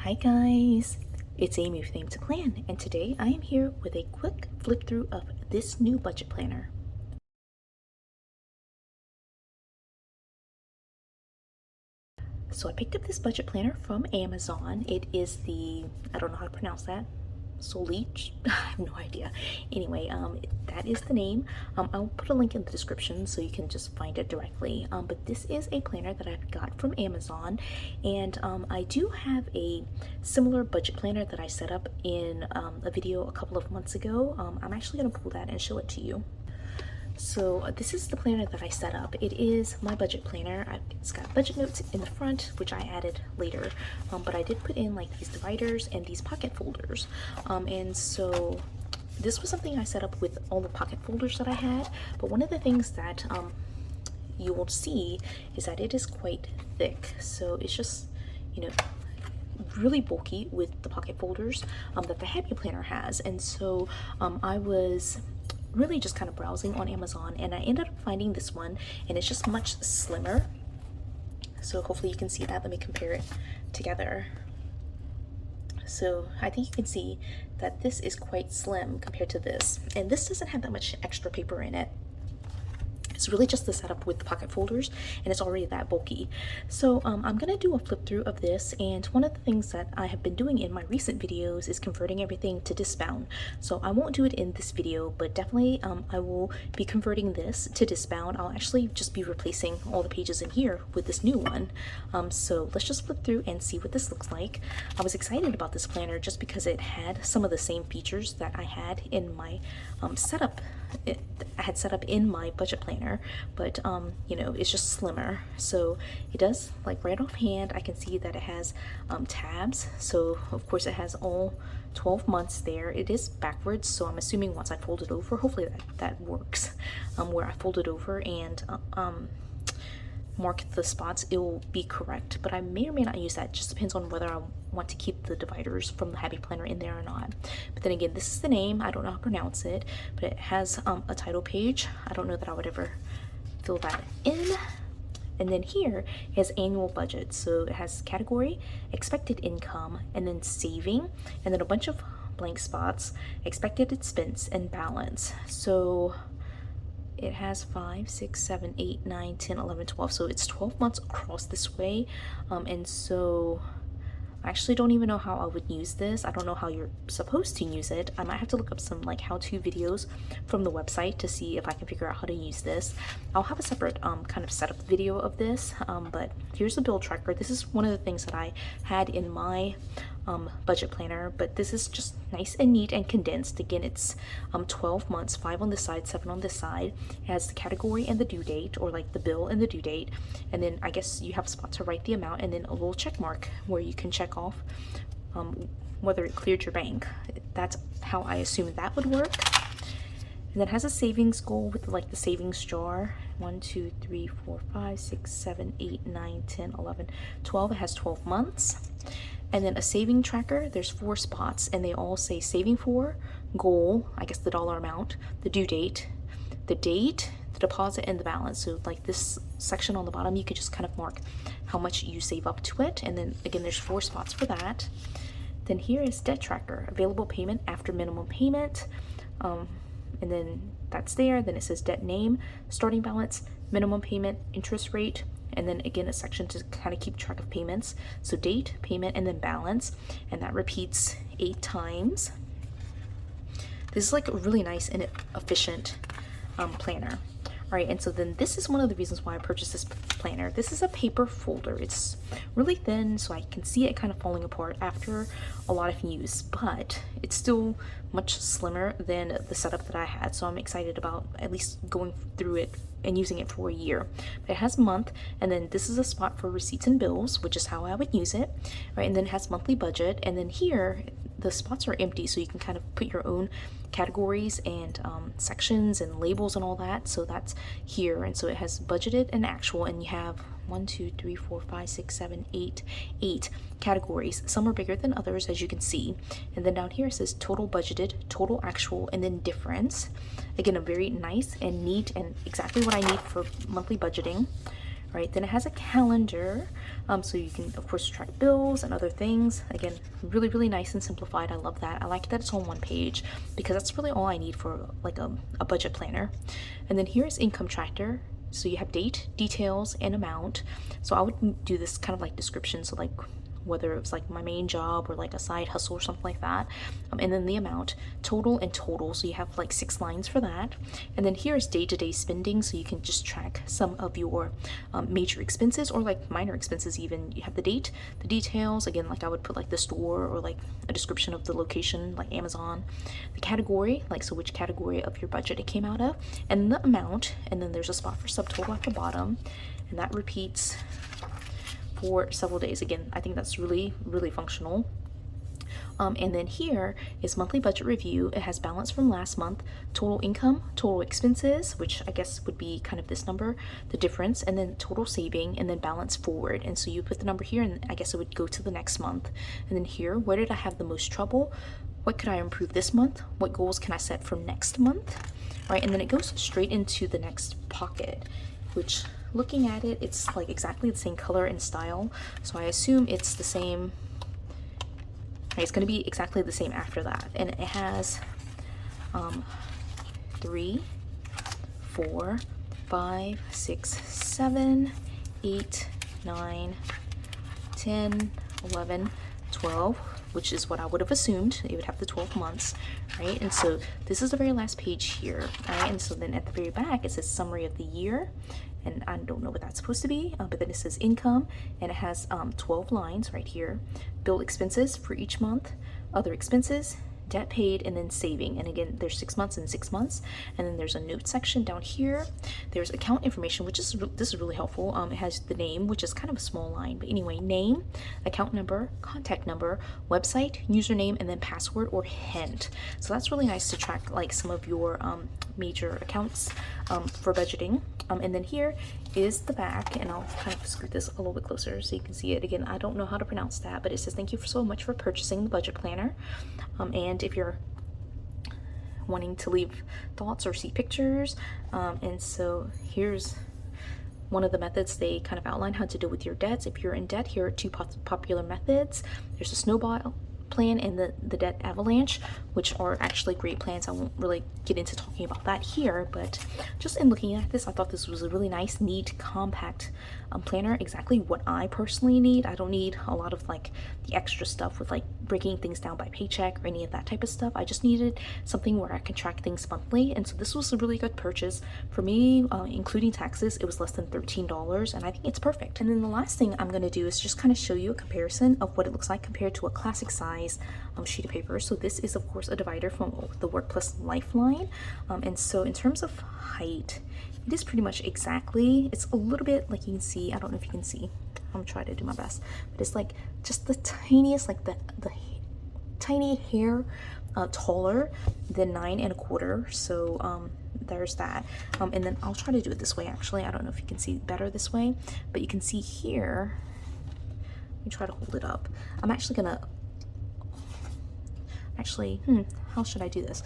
Hi guys, it's Amy with Name to Plan, and today I am here with a quick flip through of this new budget planner. So I picked up this budget planner from Amazon. It is the, I don't know how to pronounce that, Soligt? I have no idea. Anyway, that is the name. I'll put a link in the description so you can just find it directly. But this is a planner that I've got from Amazon, and I do have a similar budget planner that I set up in a video a couple of months ago. I'm actually going to pull that and show it to you. So this is the planner that I set up. It is my budget planner. It's got budget notes in the front, which I added later, but I did put in like these dividers and these pocket folders. And so this was something I set up with all the pocket folders that I had, but one of the things that you will see is that it is quite thick. So it's just, you know, really bulky with the pocket folders that the Happy Planner has. And so I was really just kind of browsing on Amazon, and I ended up finding this one, and it's just much slimmer. So hopefully you can see that. Let me compare it together. So I think you can see that this is quite slim compared to this, and this doesn't have that much extra paper in it. It's really just the setup with the pocket folders, and it's already that bulky. So I'm gonna do a flip through of this, and one of the things that I have been doing in my recent videos is converting everything to discbound. So I won't do it in this video, but definitely I will be converting this to discbound. I'll actually just be replacing all the pages in here with this new one. So let's just flip through and see what this looks like. I was excited about this planner just because it had some of the same features that I had in my setup. I had set up in my budget planner, but you know, it's just slimmer. So it does, like right offhand, I can see that it has tabs. So of course it has all 12 months there. It is backwards, so I'm assuming once I fold it over, hopefully that works, where I fold it over and mark the spots, it will be correct, but I may or may not use that. It just depends on whether I want to keep the dividers from the Happy Planner in there or not. But then again, this is the name. I don't know how to pronounce it, but it has a title page. I don't know that I would ever fill that in. And then here it has annual budget. So it has category, expected income, and then saving, and then a bunch of blank spots, expected expense, and balance. So it has 5, 6, 7, 8, 9, 10, 11, 12. So it's 12 months across this way. And so I actually don't even know how I would use this. I don't know how you're supposed to use it. I might have to look up some like how-to videos from the website to see if I can figure out how to use this. I'll have a separate kind of setup video of this, but here's the bill tracker. This is one of the things that I had in my budget planner, but this is just nice and neat and condensed. Again, it's 12 months, 5 on this side, 7 on this side. It has the category and the due date, or like the bill and the due date, and then I guess you have a spot to write the amount, and then a little check mark where you can check off whether it cleared your bank. That's how I assume that would work. And then it has a savings goal with like the savings jar. 1, 2, 3, 4, 5, 6, 7, 8, 9, 10, 11, 12. It has 12 months. And then a saving tracker, there's 4 spots, and they all say saving for, goal, I guess the dollar amount, the due date, the date, the deposit, and the balance. So like this section on the bottom, you could just kind of mark how much you save up to it. And then again, there's 4 spots for that. Then here is debt tracker, available payment after minimum payment. And then that's there. Then it says debt name, starting balance, minimum payment, interest rate, and then again a section to kind of keep track of payments. So date, payment, and then balance, and that repeats 8 times. This is like a really nice and efficient planner. All right, and so then this is one of the reasons why I purchased this planner. This is a paper folder. It's really thin, so I can see it kind of falling apart after a lot of use, but it's still much slimmer than the setup that I had. So I'm excited about at least going through it and using it for a year. But it has month, and then this is a spot for receipts and bills, which is how I would use it, right? And then it has monthly budget, and then here the spots are empty, so you can kind of put your own categories and sections and labels and all that. So that's here, and so it has budgeted and actual, and you have 1, 2, 3, 4, 5, 6, 7, 8 categories. Some are bigger than others, as you can see. And then down here it says total budgeted, total actual, and then difference. Again, a very nice and neat and exactly what I need for monthly budgeting. right? Then it has a calendar, so you can of course track bills and other things. Again, really, really nice and simplified. I love that. I like that it's on one page because that's really all I need for like a budget planner. And then here's income tracker. So you have date, details, and amount. So I would do this kind of like description, so like whether it was like my main job or like a side hustle or something like that. And then the amount, total, and total. So you have like 6 lines for that. And then here's day-to-day spending, so you can just track some of your major expenses or like minor expenses even. You have the date, the details, again, like I would put like the store or like a description of the location, like Amazon, the category, like so which category of your budget it came out of, and the amount, and then there's a spot for subtotal at the bottom, and that repeats for several days. Again, I think that's really, really functional. And then here is monthly budget review. It has balance from last month, total income, total expenses, which I guess would be kind of this number, the difference, and then total saving, and then balance forward. And so you put the number here, and I guess it would go to the next month. And then here, where did I have the most trouble? What could I improve this month? What goals can I set for next month? Right, and then it goes straight into the next pocket, which, looking at it, it's like exactly the same color and style, so I assume it's the same. Right, it's going to be exactly the same after that, and it has 3, 4, 5, 6, 7, 8, 9, 10, 11, 12, which is what I would have assumed. It would have the 12 months, right? And so this is the very last page here, right? And so then at the very back, it says summary of the year, and I don't know what that's supposed to be, but then it says income, and it has 12 lines right here. Bill expenses for each month, other expenses, debt paid, and then saving. And again, there's 6 months and 6 months. And then there's a note section down here. There's account information, which is this is really helpful. It has the name, which is kind of a small line, but anyway, name, account number, contact number, website, username, and then password or hint. So that's really nice to track like some of your major accounts for budgeting. And then here is the back, and I'll kind of scoot this a little bit closer so you can see it. Again, I don't know how to pronounce that, but it says thank you so much for purchasing the budget planner. And if you're wanting to leave thoughts or see pictures, and so here's one of the methods they kind of outline how to deal with your debts. If you're in debt, here are 2 popular methods. There's a snowball plan and the debt avalanche, which are actually great plans. I won't really get into talking about that here, but just in looking at this, I thought this was a really nice, neat, compact planner, exactly what I personally need. I don't need a lot of like the extra stuff with like breaking things down by paycheck or any of that type of stuff. I just needed something where I can track things monthly, and so this was a really good purchase for me, including taxes. It was less than $13, and I think it's perfect. And then the last thing I'm going to do is just kind of show you a comparison of what it looks like compared to a classic size sheet of paper. So this is of course a divider from the Work Plus Lifeline, and so in terms of height, it is pretty much exactly, it's a little bit like you can see, I don't know if you can see, I'm trying to do my best, but it's like just the tiniest, like the tiny hair taller than 9 1/4. So there's that. And then I'll try to do it this way. Actually, I don't know if you can see better this way, but you can see here, let me try to hold it up. I'm actually gonna how should I do this?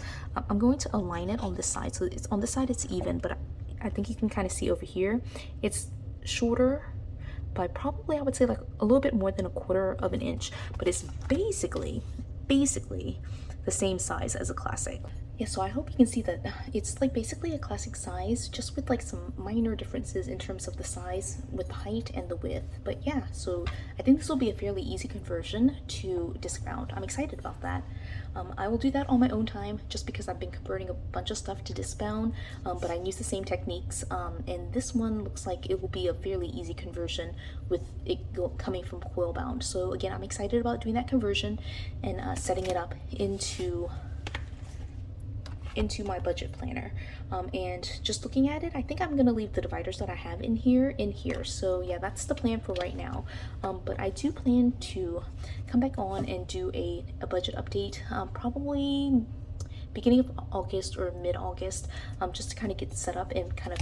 I'm going to align it on this side, so it's on this side it's even, but I think you can kind of see over here it's shorter by probably, I would say, like a little bit more than 1/4 of an inch, but it's basically the same size as a classic. Yeah, so I hope you can see that it's like basically a classic size, just with like some minor differences in terms of the size with the height and the width. But yeah, so I think this will be a fairly easy conversion to disc bound. I'm excited about that. I will do that on my own time just because I've been converting a bunch of stuff to disc bound, but I use the same techniques, and this one looks like it will be a fairly easy conversion with it coming from coil bound. So again, I'm excited about doing that conversion and setting it up into my budget planner, and just looking at it, I think I'm gonna leave the dividers that I have in here. So yeah, that's the plan for right now, but I do plan to come back on and do a budget update, probably beginning of August or mid-August, just to kind of get set up and kind of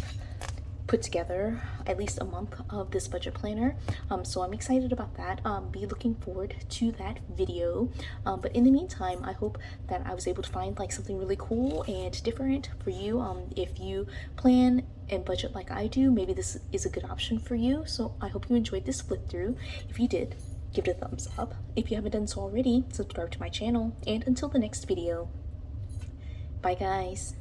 put together at least a month of this budget planner. So I'm excited about that. Be looking forward to that video. But in the meantime, I hope that I was able to find like something really cool and different for you. If you plan and budget like I do, maybe this is a good option for you. So I hope you enjoyed this flip through. If you did, give it a thumbs up. If you haven't done so already, subscribe to my channel. And until the next video, bye guys.